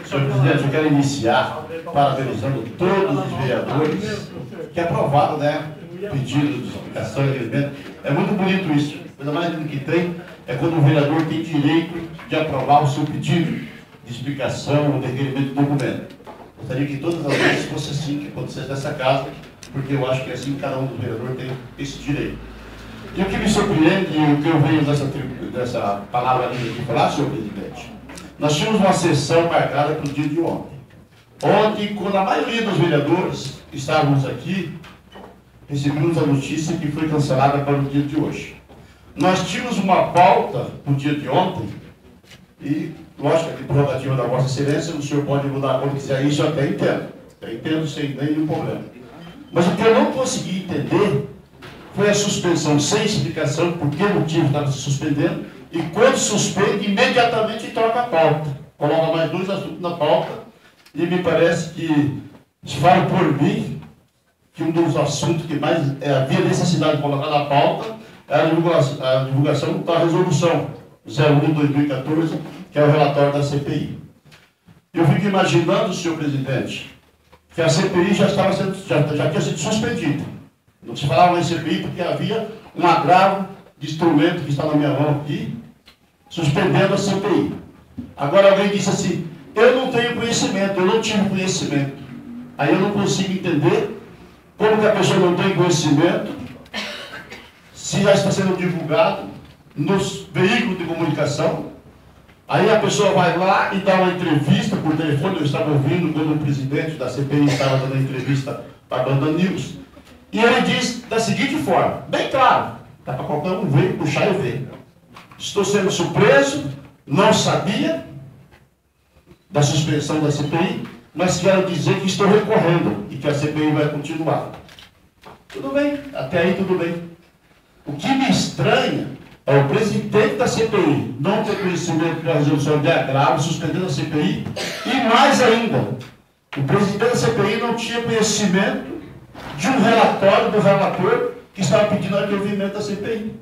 Senhor presidente, eu quero iniciar parabenizando todos os vereadores que aprovaram, né, pedido de explicação e requerimento. É muito bonito isso. A coisa mais linda que tem é quando o vereador tem direito de aprovar o seu pedido de explicação ou de requerimento de documento. Gostaria que todas as vezes fosse assim que acontecesse nessa casa, porque eu acho que assim cada um dos vereadores tem esse direito. E o que me surpreende, e o que eu venho dessa palavra linda aqui falar, senhor presidente, nós tínhamos uma sessão marcada para o dia de ontem. Ontem, quando a maioria dos vereadores estávamos aqui, recebemos a notícia que foi cancelada para o dia de hoje. Nós tínhamos uma pauta no dia de ontem, e, lógico, que prerrogativa da Vossa Excelência, o senhor pode mudar quando quiser, isso eu até entendo. Eu entendo sem nenhum problema. Mas o que eu não consegui entender foi a suspensão sem explicação, por que motivo estava se suspendendo, e quando suspende, imediatamente troca a pauta. Coloca mais 2 assuntos na pauta, e me parece que, se fala por mim, que um dos assuntos que mais havia necessidade de colocar na pauta é a divulgação da resolução 01 de 2014, que é o relatório da CPI. Eu fico imaginando, senhor presidente, que a CPI já tinha sido suspendida. Não se falava em CPI porque havia um agravo de instrumento que está na minha mão aqui, suspendendo a CPI. Agora alguém disse assim, eu não tenho conhecimento, eu não tive conhecimento. Aí eu não consigo entender como que a pessoa não tem conhecimento se já está sendo divulgado nos veículos de comunicação. Aí a pessoa vai lá e dá uma entrevista por telefone. Eu estava ouvindo quando o presidente da CPI estava dando entrevista para a Banda News. E ele diz da seguinte forma, bem claro, dá para qualquer um ver, puxar e ver. Estou sendo surpreso, não sabia da suspensão da CPI, mas quero dizer que estou recorrendo e que a CPI vai continuar. Tudo bem, até aí tudo bem. O que me estranha é o presidente da CPI não ter conhecimento da resolução de agravo, suspendendo a CPI, e mais ainda, o presidente da CPI não tinha conhecimento de um relatório do relator que estava pedindo arquivamento da CPI.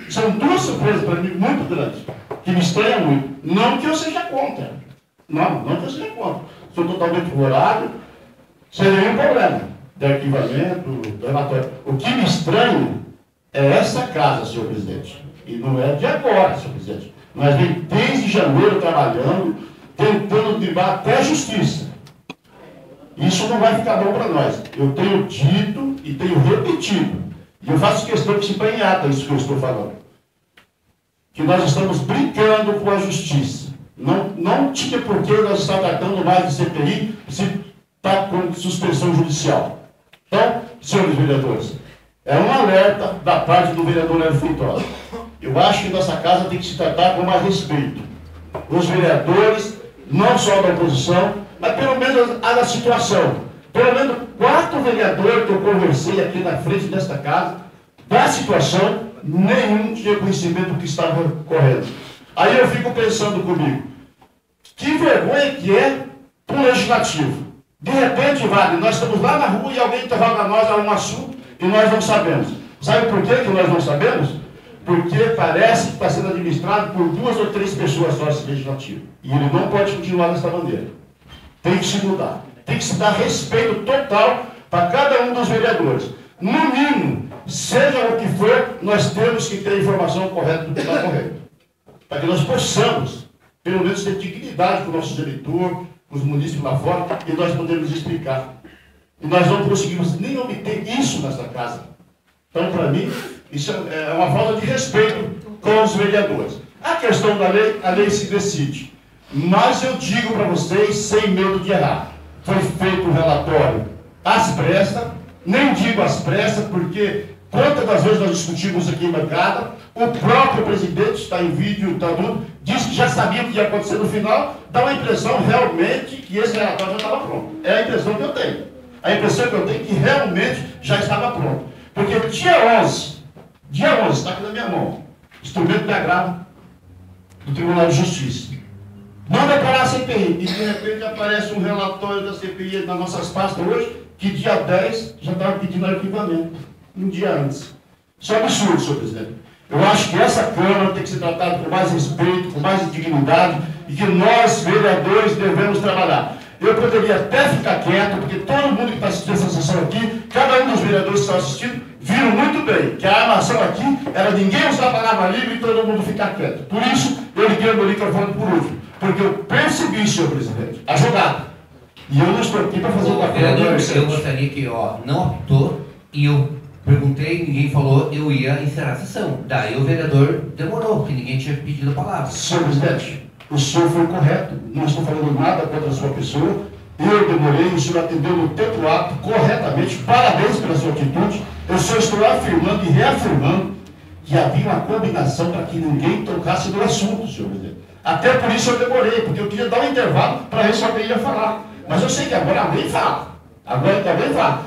São 2 surpresas para mim muito grandes, que me estranham muito. Não que eu seja contra. Não que eu seja contra. Sou totalmente favorável, sem nenhum problema de arquivamento, do relatório. O que me estranha é essa casa, senhor presidente. E não é de agora, senhor presidente. Nós vem desde janeiro trabalhando, tentando driblar até a justiça. Isso não vai ficar bom para nós. Eu tenho dito e tenho repetido. E eu faço questão que se põe em ata isso que eu estou falando. Que nós estamos brincando com a justiça. Não tinha por que nós estar tratando mais de CPI se está com suspensão judicial. Então, senhores vereadores, é um alerta da parte do vereador Hélio Feitosa. Eu acho que nossa casa tem que se tratar com mais respeito. Os vereadores, não só da oposição, mas pelo menos a da situação. Pelo menos 4 vereadores que eu conversei aqui na frente desta casa, da situação, nenhum tinha conhecimento do que estava ocorrendo. Aí eu fico pensando comigo, que vergonha que é para o legislativo. De repente, Wagner, nós estamos lá na rua e alguém interroga a nós a um assunto e nós não sabemos. Sabe por que nós não sabemos? Porque parece que está sendo administrado por 2 ou 3 pessoas só esse legislativo. E ele não pode continuar dessa maneira. Tem que se mudar. Tem que se dar respeito total para cada um dos vereadores. No mínimo, seja o que for, nós temos que ter a informação correta do que está correto. Para que nós possamos, pelo menos, ter dignidade com o nosso eleitor, com os munícipes lá fora, e nós podemos explicar. E nós não conseguimos nem obter isso nessa casa. Então, para mim, isso é uma falta de respeito com os vereadores. A questão da lei, a lei se decide. Mas eu digo para vocês, sem medo de errar, foi feito um relatório às pressas, nem digo às pressas, porque quantas das vezes nós discutimos aqui em bancada, o próprio presidente, está em vídeo, está tudo, disse que já sabia o que ia acontecer no final, dá uma impressão realmente que esse relatório já estava pronto. É a impressão que eu tenho. A impressão que eu tenho é que realmente já estava pronto. Porque dia 11, está aqui na minha mão, instrumento de agravo do Tribunal de Justiça. Manda parar a CPI. E de repente aparece um relatório da CPI nas nossas pastas hoje, que dia 10 já estava pedindo arquivamento. Um dia antes. Isso é um absurdo, senhor presidente. Eu acho que essa Câmara tem que ser tratada com mais respeito, com mais dignidade, e que nós, vereadores, devemos trabalhar. Eu poderia até ficar quieto, porque todo mundo que está assistindo essa sessão aqui, cada um dos vereadores que estão assistindo, viram muito bem que a armação aqui era ninguém usar a palavra livre e todo mundo ficar quieto. Por isso, eu liguei o meu microfone por último, porque eu percebi, senhor presidente, a jogada. E eu não estou aqui para fazer o papel do vereador. Eu gostaria que, não apitou, e eu perguntei, ninguém falou, eu ia encerrar a sessão. Daí o vereador demorou, porque ninguém tinha pedido a palavra. Senhor presidente, o senhor foi correto, não estou falando nada contra a sua pessoa, eu demorei, o senhor atendeu no tempo ato, corretamente, parabéns pela sua atitude, eu só estou afirmando e reafirmando que havia uma combinação para que ninguém tocasse no assunto, senhor presidente. Até por isso eu demorei, porque eu queria dar um intervalo para ver se alguém ia falar. Mas eu sei que agora alguém fala, agora também fala.